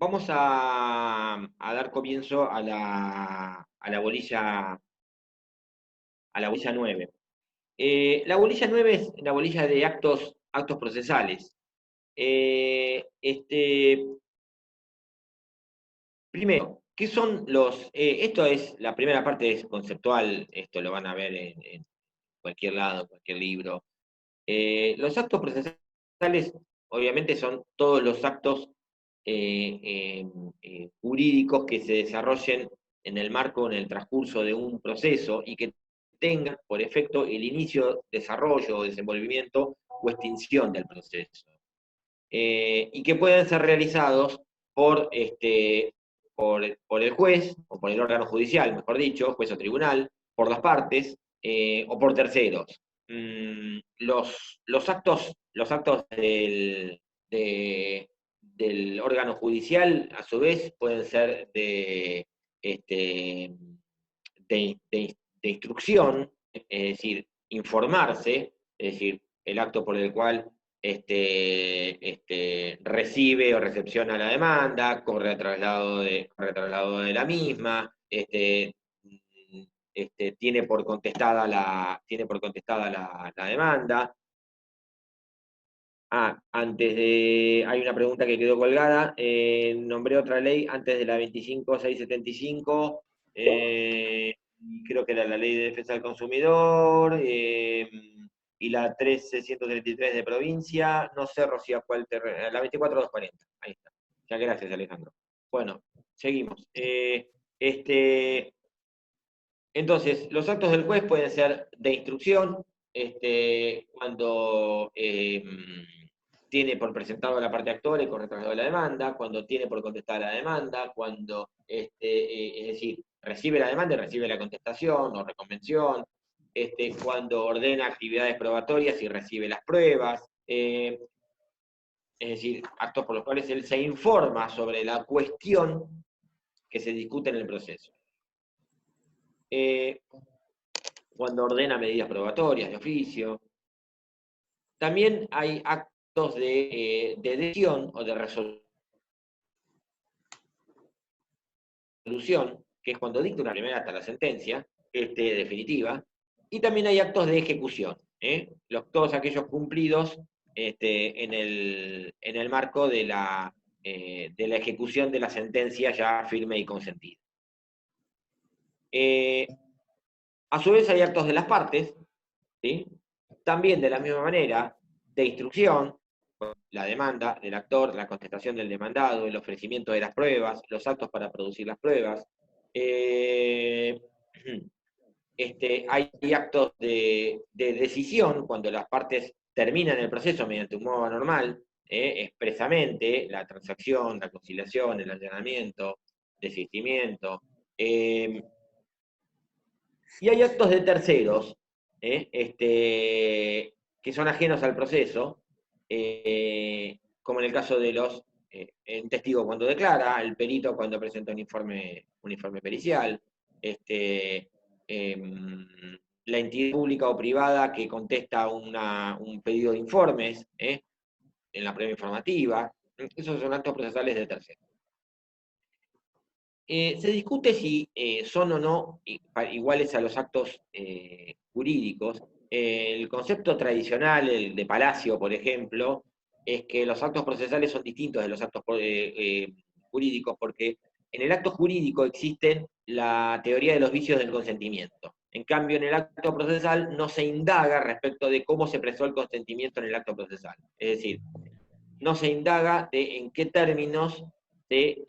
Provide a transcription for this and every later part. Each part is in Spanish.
vamos a dar comienzo a la bolilla 9. La bolilla 9 es la bolilla de actos procesales. Este, primero, ¿qué son esto es, la primera parte es conceptual, esto lo van a ver en cualquier lado, en cualquier libro. Los actos procesales, obviamente, son todos los actos jurídicos que se desarrollen en el marco, en el transcurso de un proceso y que tengan por efecto el inicio, desarrollo, desenvolvimiento o extinción del proceso. Y que pueden ser realizados por el juez, o por el órgano judicial, mejor dicho, juez o tribunal, por las partes, o por terceros. Los actos del órgano judicial, a su vez, pueden ser este, de instrucción, es decir, informarse, es decir, el acto por el cual recibe o recepciona la demanda, corre traslado de la misma, tiene por contestada la demanda. Hay una pregunta que quedó colgada. Nombré otra ley antes de la 25675. Creo que era la ley de defensa del consumidor. Y la 13133 de provincia. No sé, Rocío, la 24240. Ahí está. Ya, gracias, Alejandro. Bueno, seguimos. Entonces, los actos del juez pueden ser de instrucción, cuando tiene por presentado la parte actora y con retraso de la demanda, cuando tiene por contestar la demanda, cuando, es decir, recibe la demanda y recibe la contestación o reconvención, cuando ordena actividades probatorias y recibe las pruebas, es decir, actos por los cuales él se informa sobre la cuestión que se discute en el proceso. Cuando ordena medidas probatorias de oficio. También hay actos de decisión o de resolución, que es cuando dicta una primera hasta la sentencia definitiva, y también hay actos de ejecución, todos aquellos cumplidos en el marco de la ejecución de la sentencia ya firme y consentida. A su vez hay actos de las partes, ¿sí? También de la misma manera, de instrucción, la demanda del actor, la contestación del demandado, el ofrecimiento de las pruebas, los actos para producir las pruebas. Hay actos de decisión cuando las partes terminan el proceso mediante un modo anormal, expresamente, la transacción, la conciliación, el allanamiento, desistimiento. Y hay actos de terceros, que son ajenos al proceso, como en el caso de el testigo cuando declara, el perito cuando presenta un informe pericial, la entidad pública o privada que contesta un pedido de informes, en la prueba informativa. Esos son actos procesales de terceros. Se discute si son o no iguales a los actos jurídicos. El concepto tradicional, el de Palacio, por ejemplo, es que los actos procesales son distintos de los actos jurídicos, porque en el acto jurídico existe la teoría de los vicios del consentimiento. En cambio, en el acto procesal no se indaga respecto de cómo se prestó el consentimiento en el acto procesal. Es decir, no se indaga de en qué términos se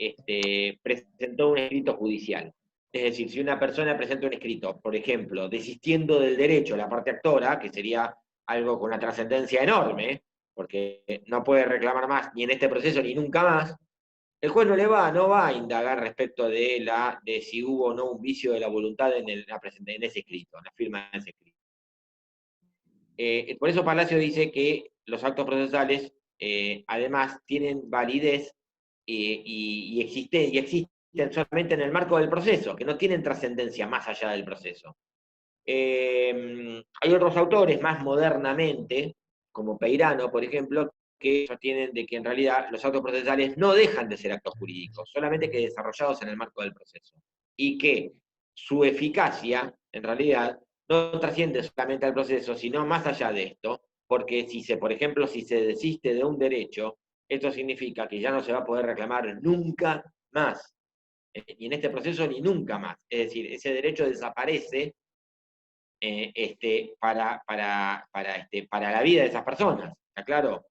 presentó un escrito judicial. Es decir, si una persona presenta un escrito, por ejemplo, desistiendo del derecho a la parte actora, que sería algo con una trascendencia enorme, porque no puede reclamar más ni en este proceso ni nunca más, el juez no va a indagar respecto de si hubo o no un vicio de la voluntad en ese escrito, en la firma de ese escrito. Por eso Palacio dice que los actos procesales, además, tienen validez y existen solamente en el marco del proceso, que no tienen trascendencia más allá del proceso. Hay otros autores más modernamente, como Peirano, por ejemplo, que sostienen de que en realidad los actos procesales no dejan de ser actos jurídicos, solamente que desarrollados en el marco del proceso. Y que su eficacia, en realidad, no trasciende solamente al proceso, sino más allá de esto, porque por ejemplo, si se desiste de un derecho, esto significa que ya no se va a poder reclamar nunca más, ni en este proceso ni nunca más. Es decir, ese derecho desaparece para la vida de esas personas, ¿está claro?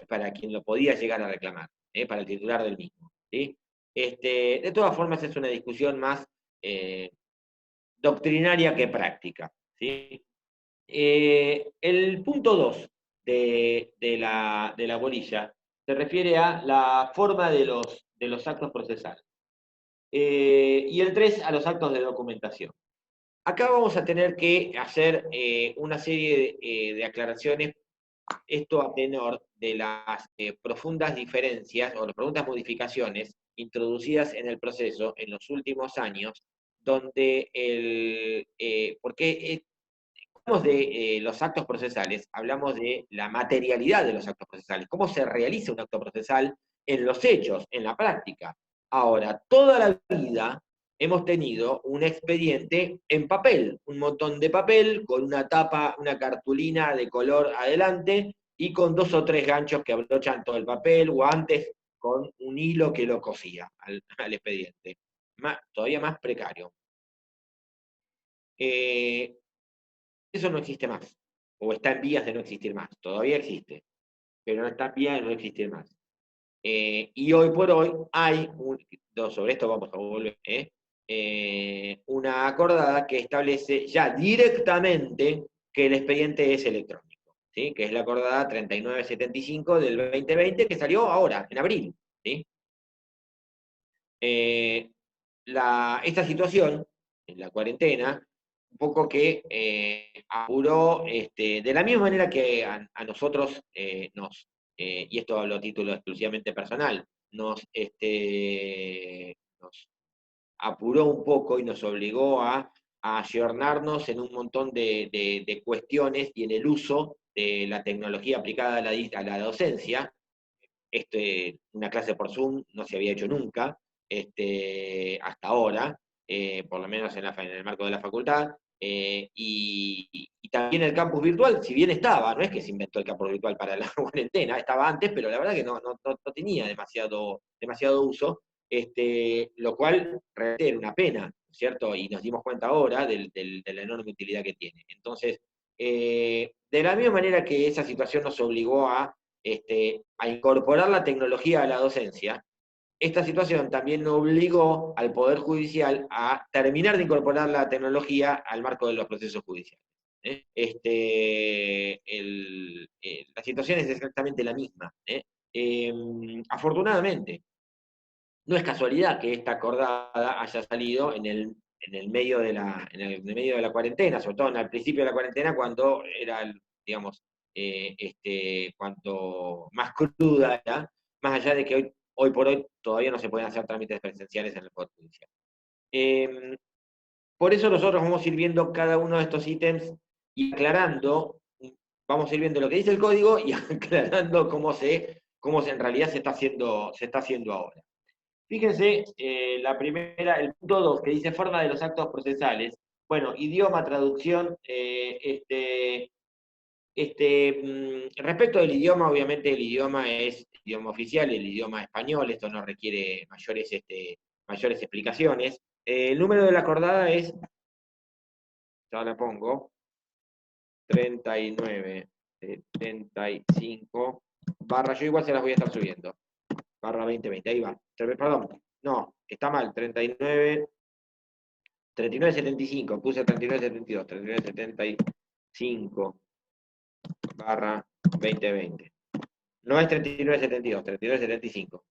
Para quien lo podía llegar a reclamar, para el titular del mismo. ¿Sí? De todas formas, es una discusión más doctrinaria que práctica. ¿Sí? El punto 2 de la bolilla se refiere a la forma de los actos procesales. Y el 3 a los actos de documentación. Acá vamos a tener que hacer una serie de aclaraciones, esto a tenor de las profundas diferencias o las profundas modificaciones introducidas en el proceso en los últimos años, donde porque hablamos de los actos procesales, hablamos de la materialidad de los actos procesales, cómo se realiza un acto procesal en los hechos, en la práctica. Ahora, toda la vida hemos tenido un expediente en papel, un montón de papel con una tapa, una cartulina de color adelante y con 2 o 3 ganchos que abrochan todo el papel, o antes con un hilo que lo cosía al expediente. Todavía más precario. Eso no existe más, o está en vías de no existir más. Todavía existe, pero no está en vías de no existir más. Y hoy por hoy hay, sobre esto vamos a volver, una acordada que establece ya directamente que el expediente es electrónico, ¿sí? Que es la acordada 3975 del 2020 que salió ahora, en abril. ¿Sí? Esta situación, en la cuarentena, un poco que apuró, de la misma manera que a nosotros y esto hablo a título exclusivamente personal, nos apuró un poco y nos obligó a ayornarnos en un montón de cuestiones y en el uso de la tecnología aplicada a la docencia. Una clase por Zoom no se había hecho nunca, hasta ahora, por lo menos en el marco de la facultad, y también el campus virtual, si bien estaba, no es que se inventó el campus virtual para la cuarentena, estaba antes, pero la verdad que no tenía demasiado uso, lo cual realmente era una pena, ¿cierto? Y nos dimos cuenta ahora de la enorme utilidad que tiene. Entonces, de la misma manera que esa situación nos obligó a incorporar la tecnología a la docencia, esta situación también obligó al Poder Judicial a terminar de incorporar la tecnología al marco de los procesos judiciales. La situación es exactamente la misma. Afortunadamente, no es casualidad que esta acordada haya salido en el medio de la cuarentena, sobre todo al principio de la cuarentena, cuando era, digamos, cuanto más cruda era, más allá de que hoy por hoy todavía no se pueden hacer trámites presenciales en el Poder Judicial. Por eso nosotros vamos a ir viendo cada uno de estos ítems y aclarando, vamos a ir viendo lo que dice el código y aclarando cómo en realidad se está haciendo ahora. Fíjense, el punto 2, que dice forma de los actos procesales. Bueno, idioma, traducción, respecto del idioma, obviamente el idioma es idioma oficial, el idioma español, esto no requiere mayores explicaciones. El número de la acordada es, ya la pongo, 3975, yo igual se las voy a estar subiendo, /2020, ahí va. Perdón, no, está mal, 3975, puse 3972, 3975 /2020. No es 3972, 3975.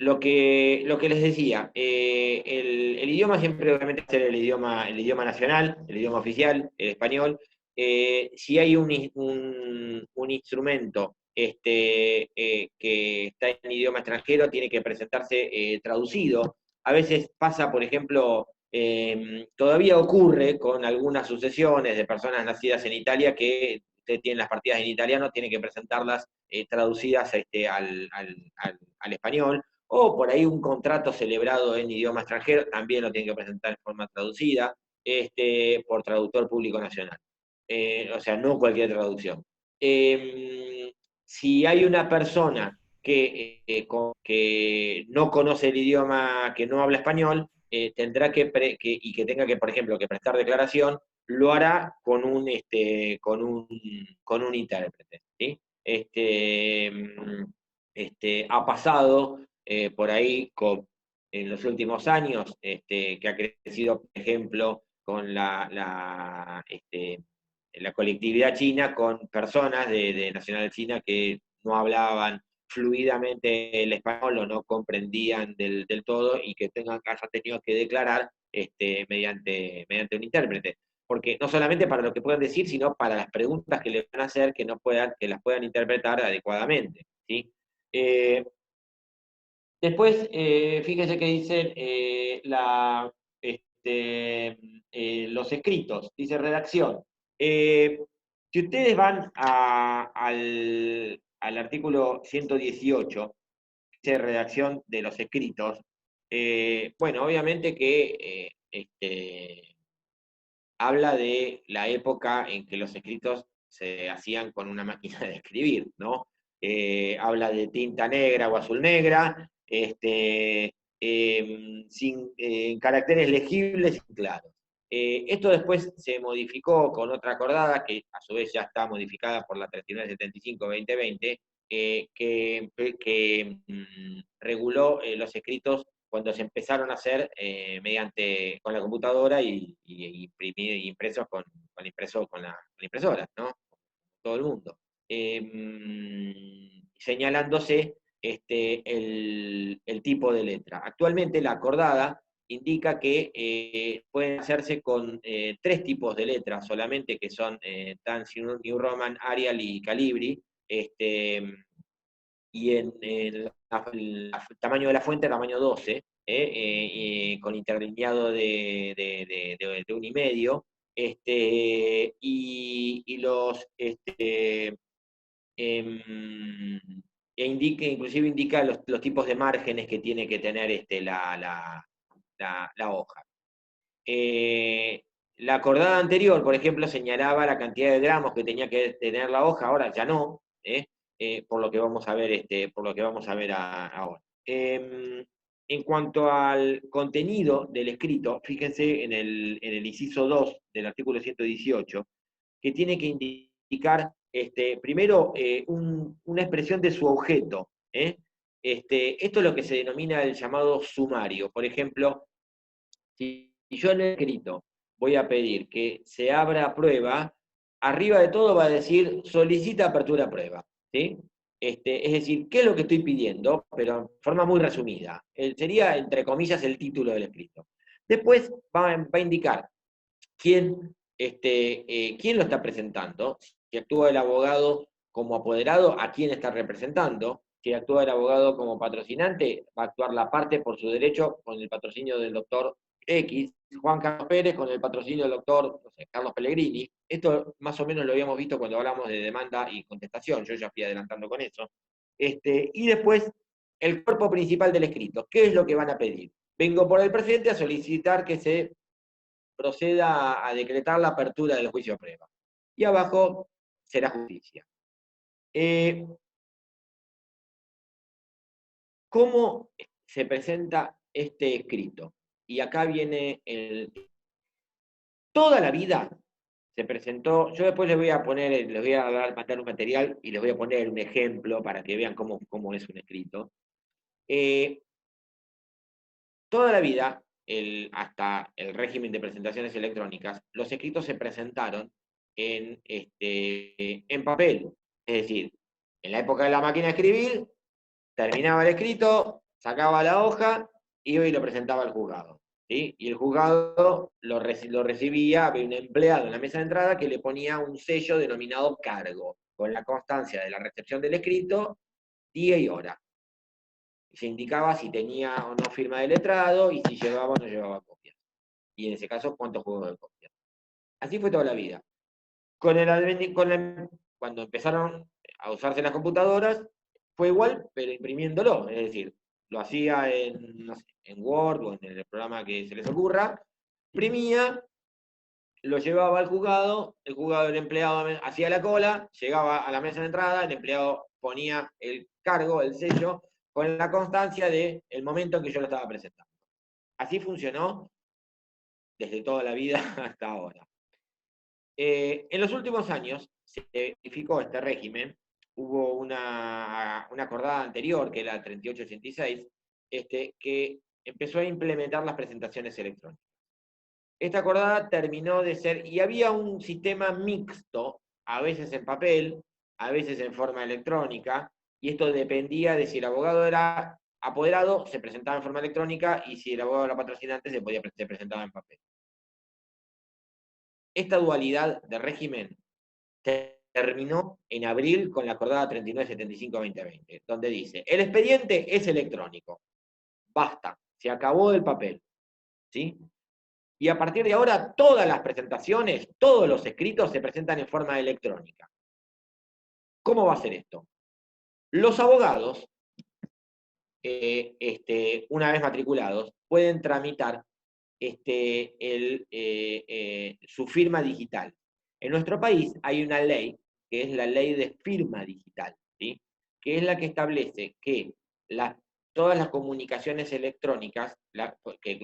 Lo que les decía, el idioma siempre obviamente va a ser el idioma nacional, el idioma oficial, el español. Si hay un instrumento que está en idioma extranjero, tiene que presentarse traducido. A veces pasa, por ejemplo, Todavía ocurre con algunas sucesiones de personas nacidas en Italia que usted tiene las partidas en italiano, tiene que presentarlas traducidas al español, o por ahí un contrato celebrado en idioma extranjero, también lo tiene que presentar en forma traducida, por traductor público nacional. O sea, no cualquier traducción. Si hay una persona que no conoce el idioma, que no habla español, tendrá y que tenga que, por ejemplo, que prestar declaración, lo hará con un intérprete. ¿Sí? Ha pasado por ahí en los últimos años, que ha crecido, por ejemplo, con la colectividad china, con personas de nacional china que no hablaban fluidamente el español o no comprendían del todo y que hayan tenido que declarar mediante un intérprete. Porque no solamente para lo que puedan decir, sino para las preguntas que le van a hacer que las puedan interpretar adecuadamente. ¿Sí? Después, fíjese que dicen los escritos, dice redacción. Si ustedes van al artículo 118, dice redacción de los escritos, bueno, obviamente que habla de la época en que los escritos se hacían con una máquina de escribir, ¿no? Habla de tinta negra o azul negra, sin caracteres legibles y claros. Esto después se modificó con otra acordada, que a su vez ya está modificada por la 3975-2020, que reguló los escritos cuando se empezaron a hacer con la computadora y impresos con la impresora, ¿no? Todo el mundo. Señalándose el tipo de letra. Actualmente la acordada indica que pueden hacerse con tres tipos de letras solamente, que son Times New Roman, Arial y Calibri, y el tamaño de la fuente, tamaño 12, con interlineado de 1,5, y los em, inclusive indica los tipos de márgenes que tiene que tener la hoja. La acordada anterior, por ejemplo, señalaba la cantidad de gramos que tenía que tener la hoja, ahora ya no, por lo que vamos a ver, ahora. En cuanto al contenido del escrito, fíjense en el inciso 2 del artículo 118, que tiene que indicar primero una expresión de su objeto. Esto es lo que se denomina el llamado sumario. Por ejemplo, si yo en el escrito voy a pedir que se abra prueba, arriba de todo va a decir solicita apertura a prueba. ¿Sí? Es decir, ¿qué es lo que estoy pidiendo? Pero en forma muy resumida. Sería, entre comillas, el título del escrito. Después va a indicar quién lo está presentando, si actúa el abogado como apoderado, a quién está representando, si actúa el abogado como patrocinante, va a actuar la parte por su derecho con el patrocinio del doctor X, Juan Carlos Pérez con el patrocinio del doctor, no sé, Carlos Pellegrini. Esto más o menos lo habíamos visto cuando hablamos de demanda y contestación, yo ya fui adelantando con eso. Y después, el cuerpo principal del escrito, ¿qué es lo que van a pedir? Vengo por el presente a solicitar que se proceda a decretar la apertura del juicio a prueba. Y abajo será justicia. ¿Cómo se presenta este escrito? Y acá viene toda la vida se presentó. Yo después les voy a mandar un material y les voy a poner un ejemplo para que vean cómo es un escrito. Toda la vida, hasta el régimen de presentaciones electrónicas, los escritos se presentaron en papel. Es decir, en la época de la máquina de escribir, terminaba el escrito, sacaba la hoja, iba y lo presentaba al juzgado. ¿Sí? Y el juzgado lo recibía, había un empleado en la mesa de entrada que le ponía un sello denominado cargo, con la constancia de la recepción del escrito, día y hora. Se indicaba si tenía o no firma de letrado y si llevaba o no llevaba copias. y en ese caso cuántos juegos de copia. Así fue toda la vida. Cuando empezaron a usarse las computadoras, fue igual, pero imprimiéndolo, es decir, lo hacía no sé, en Word o en el programa que se les ocurra, imprimía, lo llevaba al juzgado, el juzgado del empleado hacía la cola, llegaba a la mesa de entrada, el empleado ponía el cargo, el sello, con la constancia del momento en que yo lo estaba presentando. Así funcionó desde toda la vida hasta ahora. En los últimos años se verificó este régimen, hubo una acordada anterior, que era la 3886, que empezó a implementar las presentaciones electrónicas. Esta acordada terminó de ser, y había un sistema mixto, a veces en papel, a veces en forma electrónica, y esto dependía de si el abogado era apoderado, se presentaba en forma electrónica, y si el abogado era patrocinante, se presentaba en papel. Esta dualidad de régimen terminó en abril con la acordada 3975-2020, donde dice, el expediente es electrónico, basta, se acabó el papel, ¿sí? Y a partir de ahora todas las presentaciones, todos los escritos se presentan en forma electrónica. ¿Cómo va a ser esto? Los abogados, una vez matriculados, pueden tramitar su firma digital. En nuestro país hay una ley, que es la ley de firma digital, ¿sí? Que es la que establece que todas las comunicaciones electrónicas, que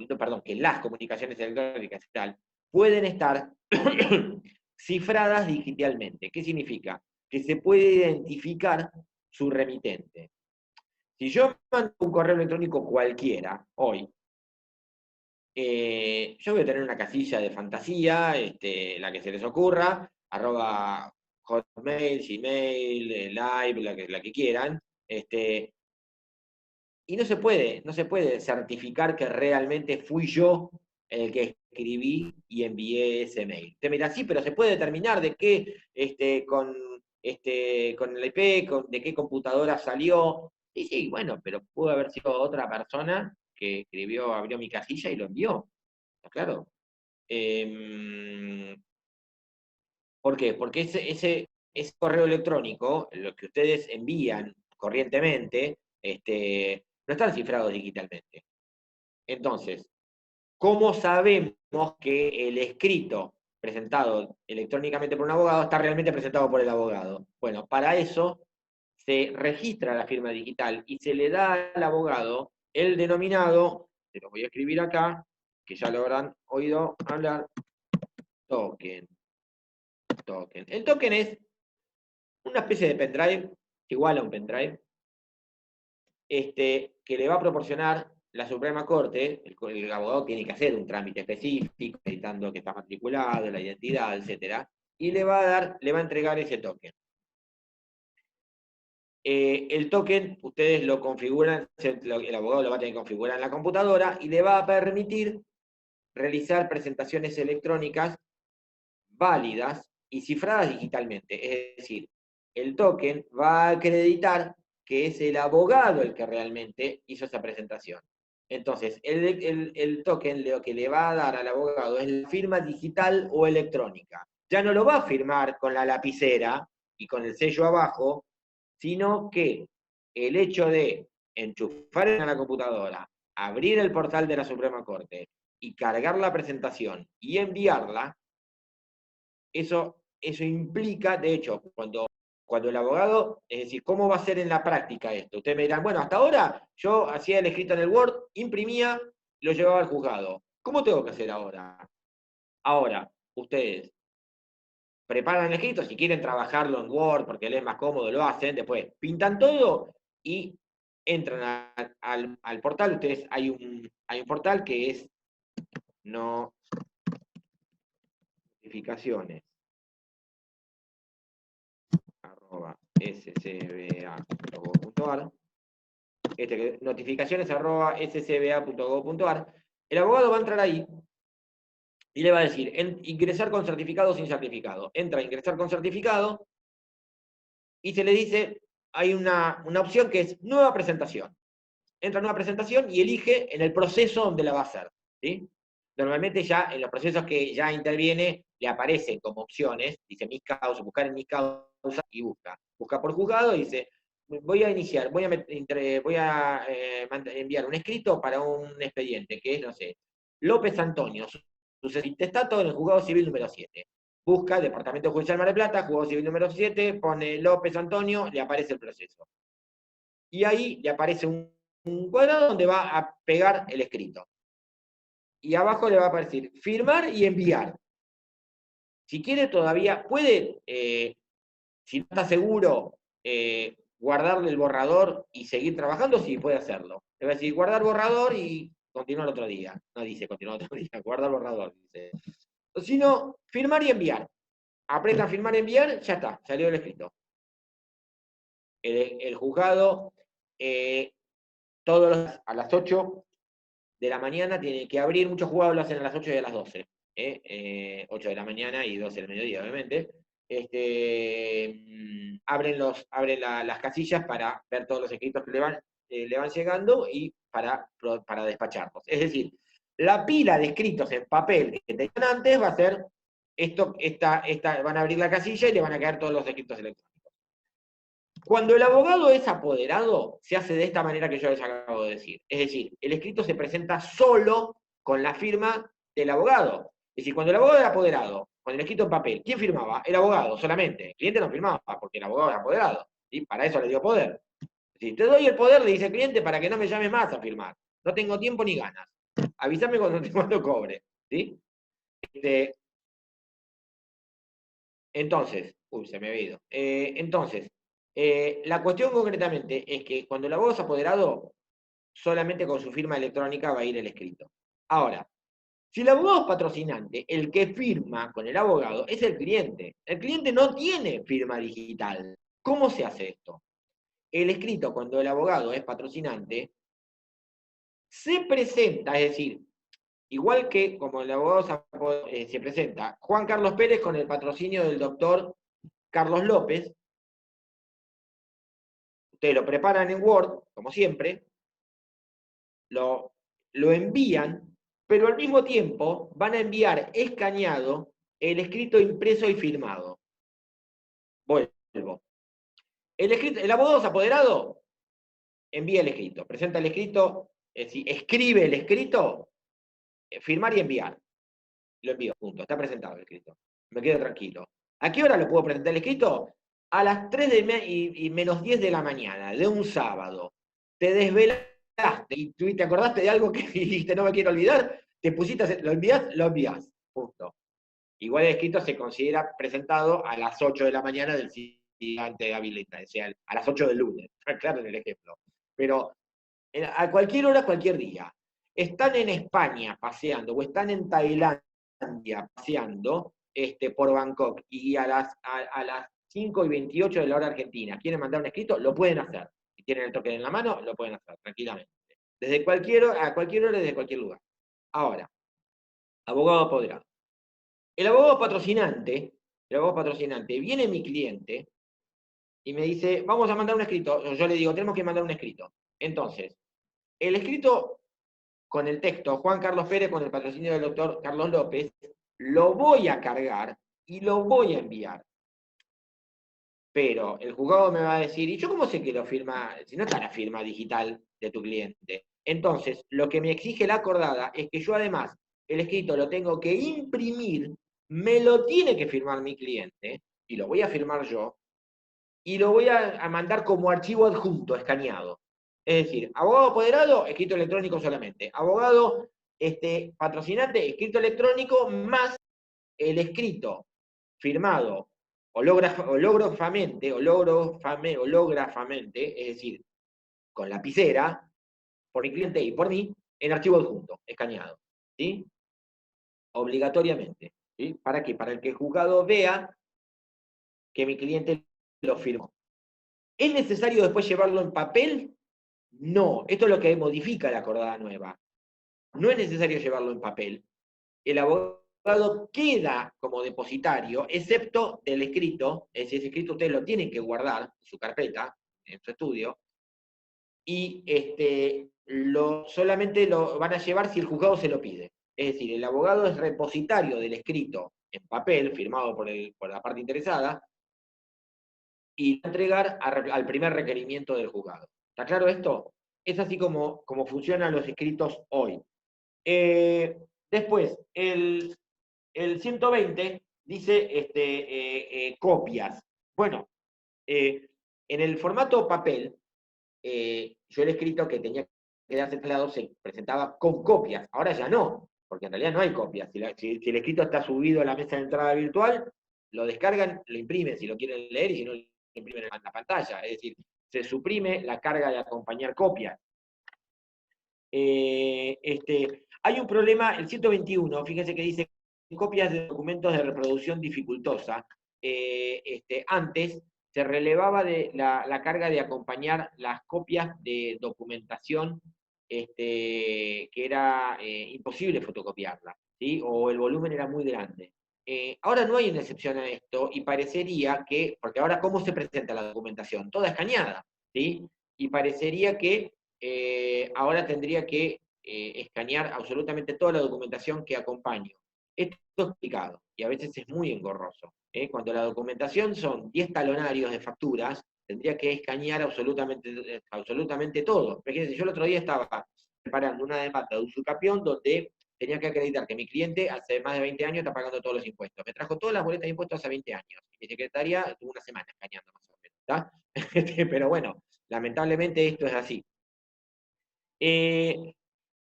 las comunicaciones electrónicas y tal, pueden estar cifradas digitalmente. ¿Qué significa? Que se puede identificar su remitente. Si yo mando un correo electrónico cualquiera, hoy, yo voy a tener una casilla de fantasía, la que se les ocurra, @ Hotmail, Gmail, Live, la que quieran, y no se puede certificar que realmente fui yo el que escribí y envié ese mail. Usted mira, sí, pero se puede determinar de qué, con el IP, de qué computadora salió. Sí, bueno, pero pudo haber sido otra persona que escribió, abrió mi casilla y lo envió. ¿Está claro? ¿Por qué? Porque ese correo electrónico, lo que ustedes envían corrientemente, no están cifrados digitalmente. Entonces, ¿cómo sabemos que el escrito presentado electrónicamente por un abogado está realmente presentado por el abogado? Bueno, para eso se registra la firma digital y se le da al abogado el denominado, se lo voy a escribir acá, que ya lo habrán oído hablar, token. El token es una especie de pendrive, igual a un pendrive, que le va a proporcionar la Suprema Corte. El abogado tiene que hacer un trámite específico, editando que está matriculado, la identidad, etc. Y le va a entregar ese token. El token, ustedes lo configuran, el abogado lo va a tener que configurar en la computadora y le va a permitir realizar presentaciones electrónicas válidas y cifradas digitalmente. Es decir, el token va a acreditar que es el abogado el que realmente hizo esa presentación. Entonces, el token lo que le va a dar al abogado es la firma digital o electrónica. Ya no lo va a firmar con la lapicera y con el sello abajo, sino que el hecho de enchufar en la computadora, abrir el portal de la Suprema Corte y cargar la presentación y enviarla, eso implica, de hecho, cuando el abogado, es decir, ¿cómo va a ser en la práctica esto? Ustedes me dirán, bueno, hasta ahora yo hacía el escrito en el Word, imprimía, lo llevaba al juzgado. ¿Cómo tengo que hacer ahora? Ahora, ustedes preparan el escrito, si quieren trabajarlo en Word porque les es más cómodo, lo hacen, después pintan todo y entran al portal. Ustedes, hay un portal que es notificaciones @scba.gov.ar, notificaciones @scba.gov.ar. El abogado va a entrar ahí y le va a decir, ingresar con certificado o sin certificado. Entra a ingresar con certificado y se le dice, hay una opción que es nueva presentación. Entra a nueva presentación y elige en el proceso donde la va a hacer, ¿sí? Normalmente ya en los procesos que ya interviene, le aparecen como opciones, dice mis causas, buscar en mis causas y busca. Busca por juzgado y dice, voy a iniciar, enviar un escrito para un expediente, que es, no sé, López Antonio, sucesión intestato en el juzgado civil número 7. Busca Departamento Judicial Mar del Plata, juzgado civil número 7, pone López Antonio, le aparece el proceso. Y ahí le aparece un cuadrado donde va a pegar el escrito. Y abajo le va a aparecer firmar y enviar. Si quiere todavía, puede, si no está seguro, guardarle el borrador y seguir trabajando, sí, puede hacerlo. Le va a decir guardar borrador y continuar otro día. No dice continuar otro día, guardar borrador. Dice. O si no, firmar y enviar. Aprieta firmar y enviar, ya está, salió el escrito. El juzgado, a las 8 de la mañana tiene que abrir, muchos juzgados lo hacen a las 8 y a las 12. 8 de la mañana y 12 del mediodía, obviamente. Abren las casillas para ver todos los escritos que le van llegando y para despacharlos. Es decir, la pila de escritos en papel que tenían antes va a ser van a abrir la casilla y le van a quedar todos los escritos electrónicos. Cuando el abogado es apoderado, se hace de esta manera que yo les acabo de decir. Es decir, el escrito se presenta solo con la firma del abogado. Es decir, cuando el abogado era apoderado, con el escrito en papel, ¿quién firmaba? El abogado solamente. El cliente no firmaba, porque el abogado era apoderado. ¿Sí? Para eso le dio poder. Es decir, te doy el poder, le dice el cliente, para que no me llames más a firmar. No tengo tiempo ni ganas. Avísame cuando cobre. ¿Sí? Entonces, se me había ido. La cuestión concretamente es que cuando el abogado es apoderado, solamente con su firma electrónica va a ir el escrito. Ahora, si el abogado es patrocinante, el que firma con el abogado es el cliente. El cliente no tiene firma digital. ¿Cómo se hace esto? El escrito, cuando el abogado es patrocinante, se presenta, es decir, igual que como el abogado se presenta Juan Carlos Pérez con el patrocinio del doctor Carlos López, ustedes lo preparan en Word, como siempre, lo envían, pero al mismo tiempo van a enviar escaneado el escrito impreso y firmado. Vuelvo. El abogado es apoderado, envía el escrito, presenta el escrito, es decir, escribe el escrito, firmar y enviar. Lo envío, punto. Está presentado el escrito. Me quedo tranquilo. ¿A qué hora lo puedo presentar el escrito? A las 3 y menos 10 de la mañana, de un sábado. Te desvelaste y te acordaste de algo que dijiste, no me quiero olvidar, te pusiste, lo envías, punto. Igual el escrito se considera presentado a las 8 de la mañana del siguiente habilita, o sea, a las 8 del lunes, claro en el ejemplo. Pero a cualquier hora, cualquier día. Están en España paseando o están en Tailandia paseando por Bangkok y a las 5:28 de la hora argentina quieren mandar un escrito, lo pueden hacer. Si tienen el toque en la mano, lo pueden hacer tranquilamente. A cualquier hora, desde cualquier lugar. Ahora, abogado apoderado. El abogado patrocinante, viene mi cliente y me dice, vamos a mandar un escrito. Yo le digo, tenemos que mandar un escrito. Entonces, el escrito con el texto Juan Carlos Pérez con el patrocinio del doctor Carlos López, lo voy a cargar y lo voy a enviar. Pero el juzgado me va a decir, ¿y yo cómo sé que lo firma? Si no está la firma digital de tu cliente. Entonces, lo que me exige la acordada es que yo además el escrito lo tengo que imprimir, me lo tiene que firmar mi cliente, y lo voy a firmar yo, y lo voy a mandar como archivo adjunto, escaneado. Es decir, abogado apoderado, escrito electrónico solamente. Abogado patrocinante, escrito electrónico, más el escrito firmado hológrafamente, es decir, con lapicera, por mi cliente y por mí, en archivo adjunto, escaneado. ¿Sí? Obligatoriamente. ¿Sí? ¿Para qué? Para que el juzgado vea que mi cliente lo firmó. ¿Es necesario después llevarlo en papel? No, esto es lo que modifica la acordada nueva. No es necesario llevarlo en papel. El abogado queda como depositario, excepto del escrito, es decir, ese escrito ustedes lo tienen que guardar en su carpeta, en su estudio, y solamente lo van a llevar si el juzgado se lo pide. Es decir, el abogado es repositario del escrito en papel, firmado por la parte interesada, y entregar al primer requerimiento del juzgado. ¿Está claro esto? Es así como funcionan los escritos hoy. Después, el 120 dice copias. Bueno, en el formato papel, yo el escrito que tenía que darse traslado se presentaba con copias. Ahora ya no, porque en realidad no hay copias. Si el escrito está subido a la mesa de entrada virtual, lo descargan, lo imprimen si lo quieren leer y si no, lo imprimen en la pantalla. Es decir, se suprime la carga de acompañar copias. Hay un problema, el 121, fíjense que dice copias de documentos de reproducción dificultosa. Antes se relevaba de la carga de acompañar las copias de documentación que era imposible fotocopiarla, ¿sí? O el volumen era muy grande. Ahora no hay una excepción a esto y parecería que, porque ahora ¿cómo se presenta la documentación? Toda escaneada, ¿sí? Y parecería que ahora tendría que escanear absolutamente toda la documentación que acompaño. Esto es complicado y a veces es muy engorroso. Cuando la documentación son 10 talonarios de facturas, tendría que escanear absolutamente todo. Fíjense, yo el otro día estaba preparando una demanda de usucapión donde tenía que acreditar que mi cliente hace más de 20 años está pagando todos los impuestos. Me trajo todas las boletas de impuestos hace 20 años. Mi secretaria tuvo una semana escaneando más o menos. Pero bueno, lamentablemente esto es así.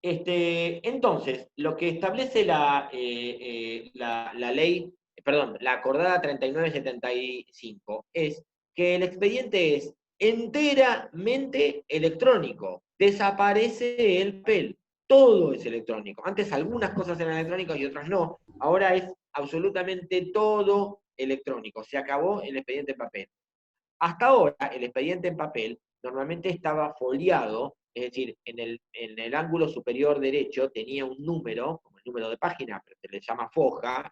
Entonces, lo que establece la ley, perdón, la acordada 3975 es que el expediente es enteramente electrónico. Desaparece el papel. Todo es electrónico. Antes algunas cosas eran electrónicas y otras no. Ahora es absolutamente todo electrónico. Se acabó el expediente en papel. Hasta ahora, el expediente en papel normalmente estaba foliado, es decir, en el ángulo superior derecho tenía un número, como el número de página, pero se le llama foja,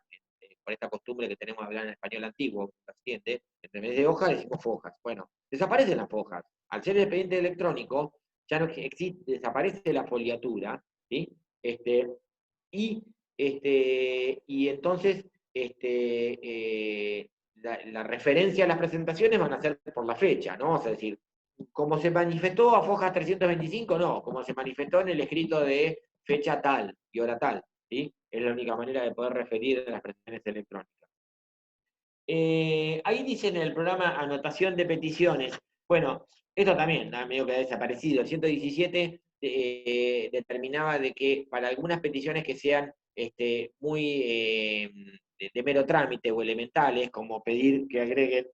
por esta costumbre que tenemos de hablar en español antiguo, paciente, en vez de hoja decimos fojas. Bueno, desaparecen las fojas. Al ser el expediente electrónico, ya no existe, desaparece la foliatura, ¿sí? Y, y entonces la referencia a las presentaciones van a ser por la fecha, ¿no? O sea, es decir, como se manifestó a Fojas 325, no, como se manifestó en el escrito de fecha tal y hora tal, ¿sí? Es la única manera de poder referir a las presentaciones electrónicas. Ahí dice en el programa anotación de peticiones. Bueno, esto también, medio que ha desaparecido. El 117 determinaba de que para algunas peticiones que sean muy de mero trámite o elementales, como pedir que agreguen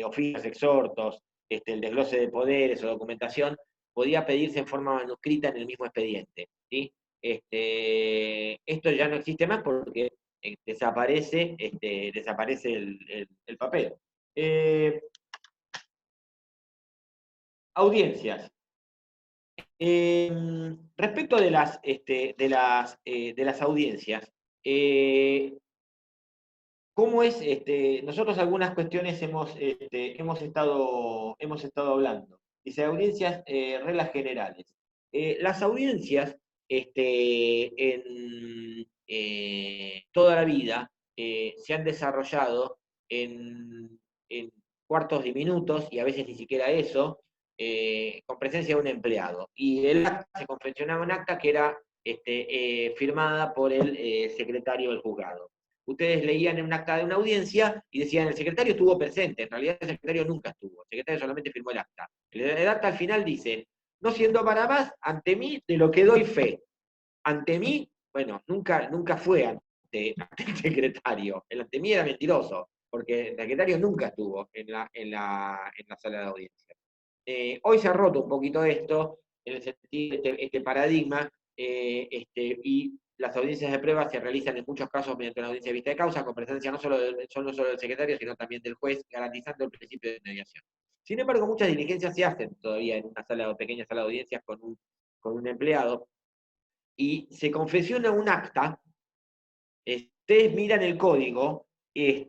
oficios, exhortos, el desglose de poderes o documentación, podía pedirse en forma manuscrita en el mismo expediente, ¿sí? Esto ya no existe más porque desaparece el papel. Audiencias. Respecto de las audiencias, ¿cómo es? Nosotros algunas cuestiones hemos estado hablando. Dice audiencias, reglas generales. Las audiencias en toda la vida se han desarrollado en cuartos de minutos y a veces ni siquiera eso, con presencia de un empleado. Y el acta se confeccionaba un acta que era firmada por el secretario del juzgado. Ustedes leían en un acta de una audiencia y decían, el secretario estuvo presente. En realidad el secretario nunca estuvo. El secretario solamente firmó el acta. El acta al final dice, no siendo para más, ante mí de lo que doy fe. Ante mí, bueno, nunca fue ante el secretario. El ante mí era mentiroso, porque el secretario nunca estuvo en la sala de audiencia. Hoy se ha roto un poquito esto, en el sentido de este paradigma, y las audiencias de prueba se realizan en muchos casos mediante una audiencia de vista de causa, con presencia no solo del secretario, sino también del juez, garantizando el principio de mediación. Sin embargo, muchas diligencias se hacen todavía en una pequeña sala de audiencias con un empleado, y se confesiona un acta. Ustedes miran el código y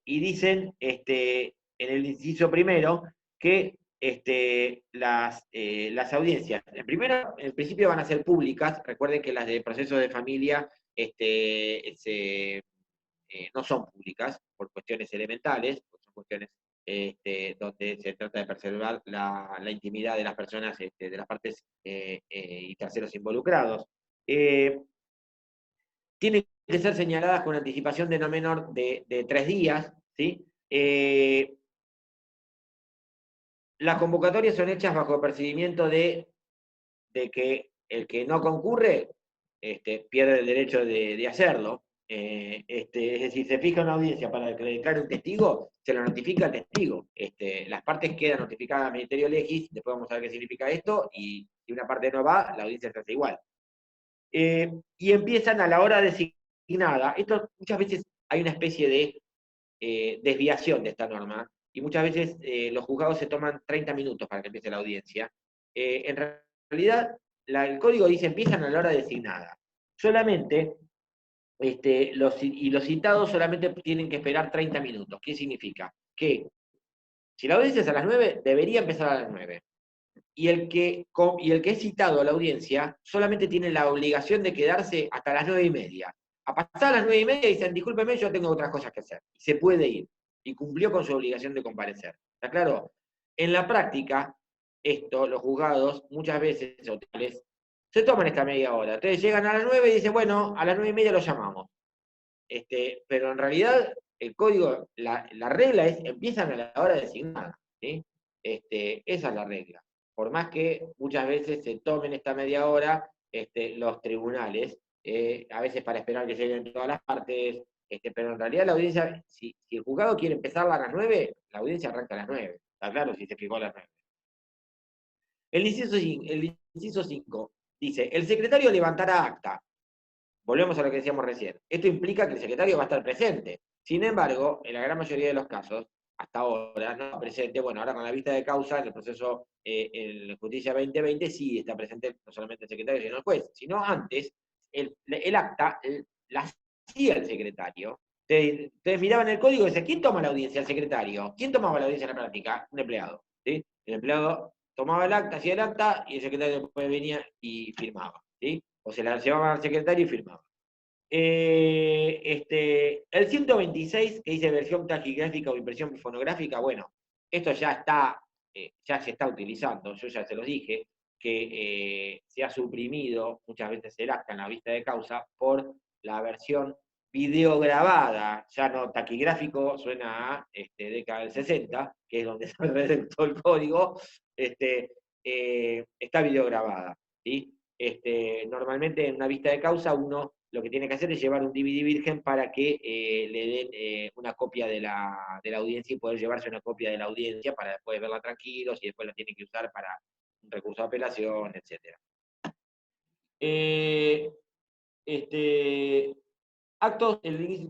dicen en el inciso primero que las audiencias, en principio van a ser públicas. Recuerden que las de procesos de familia no son públicas por cuestiones elementales, son cuestiones donde se trata de preservar la intimidad de las personas, de las partes y terceros involucrados. Tienen que ser señaladas con anticipación de no menor de 3 días, ¿sí? Las convocatorias son hechas bajo el procedimiento de que el que no concurre pierde el derecho de hacerlo. Es decir, se fija una audiencia para que le declare un testigo, se lo notifica al testigo. Las partes quedan notificadas al Ministerio Legis, después vamos a ver qué significa esto, y si una parte no va, la audiencia se hace igual. Y empiezan a la hora designada. Esto muchas veces hay una especie de desviación de esta norma, y muchas veces los juzgados se toman 30 minutos para que empiece la audiencia. En realidad, el código dice empiezan a la hora designada. Solamente, los citados solamente tienen que esperar 30 minutos. ¿Qué significa? Que si la audiencia es a las 9, debería empezar a las 9. Y el que es citado a la audiencia solamente tiene la obligación de quedarse hasta las 9:30. A pasar las 9:30 dicen, discúlpeme, yo tengo otras cosas que hacer. Y se puede ir. Y cumplió con su obligación de comparecer. ¿Está claro? En la práctica, los juzgados, muchas veces, se toman esta media hora. Entonces llegan a las 9 y dicen, bueno, a las 9:30 lo llamamos. Pero en realidad, el código, la regla es, empiezan a la hora designada. ¿Sí? Esa es la regla. Por más que muchas veces se tomen esta media hora, los tribunales, a veces para esperar que lleguen todas las partes, pero en realidad la audiencia, si el juzgado quiere empezarla a las 9, la audiencia arranca a las 9. Está claro si se fijó a las 9. El inciso 5 dice, el secretario levantará acta. Volvemos a lo que decíamos recién. Esto implica que el secretario va a estar presente. Sin embargo, en la gran mayoría de los casos, hasta ahora, no está presente. Bueno, ahora con la vista de causa, en el proceso en la Justicia 2020, sí está presente no solamente el secretario, sino el juez. Sino antes, el acta la hacía el secretario. Ustedes miraban el código y decían, ¿quién toma la audiencia? El secretario. ¿Quién tomaba la audiencia en la práctica? Un empleado. ¿Sí? El empleado tomaba el acta, hacía el acta, y el secretario después venía y firmaba. ¿Sí? O se la llevaban al secretario y firmaba. El 126, que dice versión taquigráfica o impresión fonográfica, bueno, esto ya se está utilizando, yo ya se los dije, que se ha suprimido muchas veces el acta en la vista de causa por la versión videograbada, ya no taquigráfico, suena a década del 60, que es donde se redactó el código, está videograbada. ¿Sí? Normalmente en una vista de causa uno lo que tiene que hacer es llevar un DVD virgen para que le den una copia de la audiencia y poder llevarse una copia de la audiencia para después verla tranquilos y después la tiene que usar para un recurso de apelación, etc. El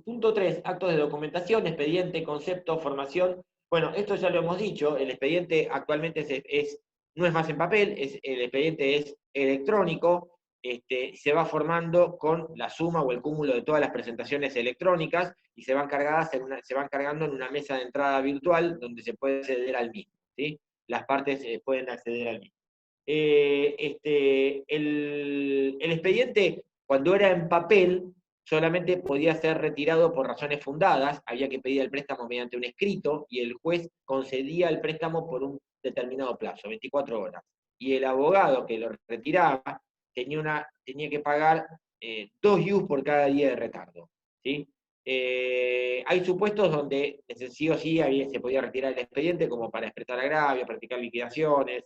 punto 3, actos de documentación, expediente, concepto, formación. Bueno, esto ya lo hemos dicho, el expediente actualmente no es más en papel, el expediente es electrónico, se va formando con la suma o el cúmulo de todas las presentaciones electrónicas y se van cargando en una mesa de entrada virtual donde se puede acceder al mismo. ¿Sí? Las partes pueden acceder al mismo. El expediente, cuando era en papel, solamente podía ser retirado por razones fundadas, había que pedir el préstamo mediante un escrito y el juez concedía el préstamo por un determinado plazo, 24 horas. Y el abogado que lo retiraba tenía que pagar 2 IUs por cada día de retardo. ¿Sí? Hay supuestos donde sí o sí se podía retirar el expediente como para expresar agravio, practicar liquidaciones,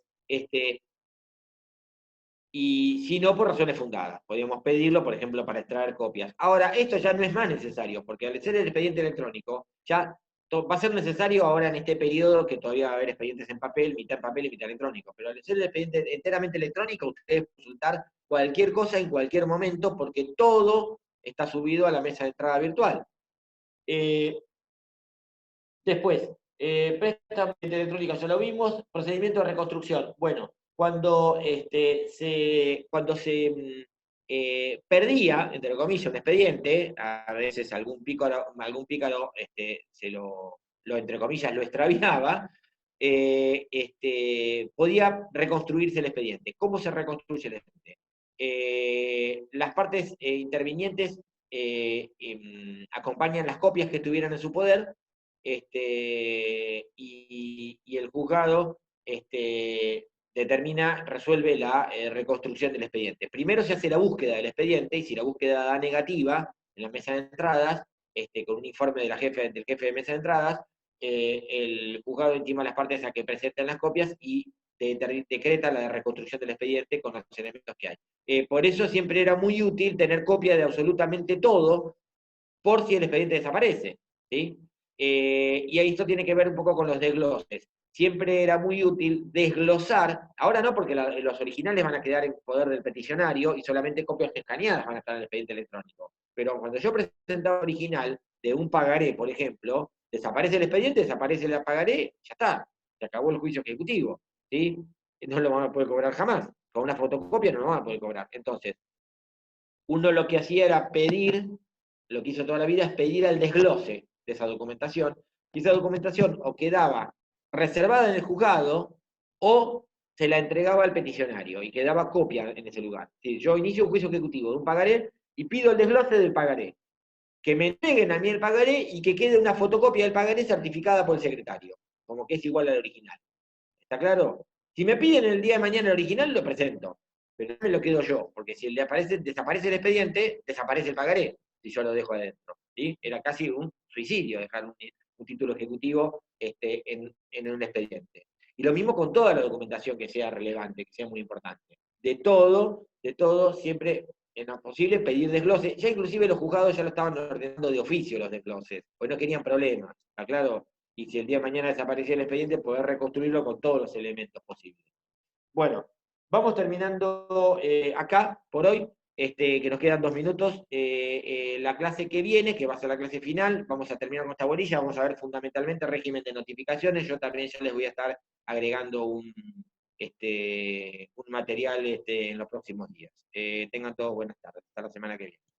y si no, por razones fundadas. Podríamos pedirlo, por ejemplo, para extraer copias. Ahora, esto ya no es más necesario, porque al ser el expediente electrónico, ya va a ser necesario ahora en este periodo que todavía va a haber expedientes en papel y mitad electrónico. Pero al ser el expediente enteramente electrónico, ustedes pueden consultar cualquier cosa en cualquier momento, porque todo está subido a la mesa de entrada virtual. Después, préstamo electrónico, ya lo vimos. Procedimiento de reconstrucción. Bueno, cuando se perdía, entre comillas, un expediente, a veces algún pícaro entre comillas, lo extraviaba, podía reconstruirse el expediente. ¿Cómo se reconstruye el expediente? Las partes intervinientes acompañan las copias que estuvieran en su poder, y el juzgado resuelve la reconstrucción del expediente. Primero se hace la búsqueda del expediente, y si la búsqueda da negativa en la mesa de entradas, con un informe del jefe de mesa de entradas, el juzgado intima a las partes a que presenten las copias y decreta la reconstrucción del expediente con los elementos que hay. Por eso siempre era muy útil tener copia de absolutamente todo, por si el expediente desaparece, ¿sí? Y ahí esto tiene que ver un poco con los desgloses. Siempre era muy útil desglosar, ahora no, porque los originales van a quedar en poder del peticionario y solamente copias escaneadas van a estar en el expediente electrónico. Pero cuando yo presentaba original de un pagaré, por ejemplo, desaparece el expediente, desaparece el pagaré, ya está, se acabó el juicio ejecutivo, ¿sí? No lo van a poder cobrar jamás. Con una fotocopia no lo van a poder cobrar. Entonces, uno lo que hacía era pedir, lo que hizo toda la vida es pedir el desglose de esa documentación, y esa documentación o quedaba reservada en el juzgado o se la entregaba al peticionario y quedaba copia en ese lugar. Si yo inicio un juicio ejecutivo de un pagaré y pido el desglose del pagaré, que me entreguen a mí el pagaré y que quede una fotocopia del pagaré certificada por el secretario, como que es igual al original. ¿Está claro? Si me piden el día de mañana el original, lo presento, pero no me lo quedo yo, porque si desaparece el expediente, desaparece el pagaré, si yo lo dejo adentro. ¿Sí? Era casi un suicidio dejar un título ejecutivo en un expediente. Y lo mismo con toda la documentación que sea relevante, que sea muy importante. De todo, siempre en lo posible pedir desgloses. Ya inclusive los juzgados ya lo estaban ordenando de oficio los desgloses, pues no querían problemas, ¿está claro? Y si el día de mañana desaparecía el expediente, poder reconstruirlo con todos los elementos posibles. Bueno, vamos terminando acá por hoy, que nos quedan 2 minutos. La clase que viene, que va a ser la clase final, vamos a terminar con esta bolilla, vamos a ver fundamentalmente régimen de notificaciones. Yo también ya les voy a estar agregando un material en los próximos días. Tengan todos buenas tardes. Hasta la semana que viene.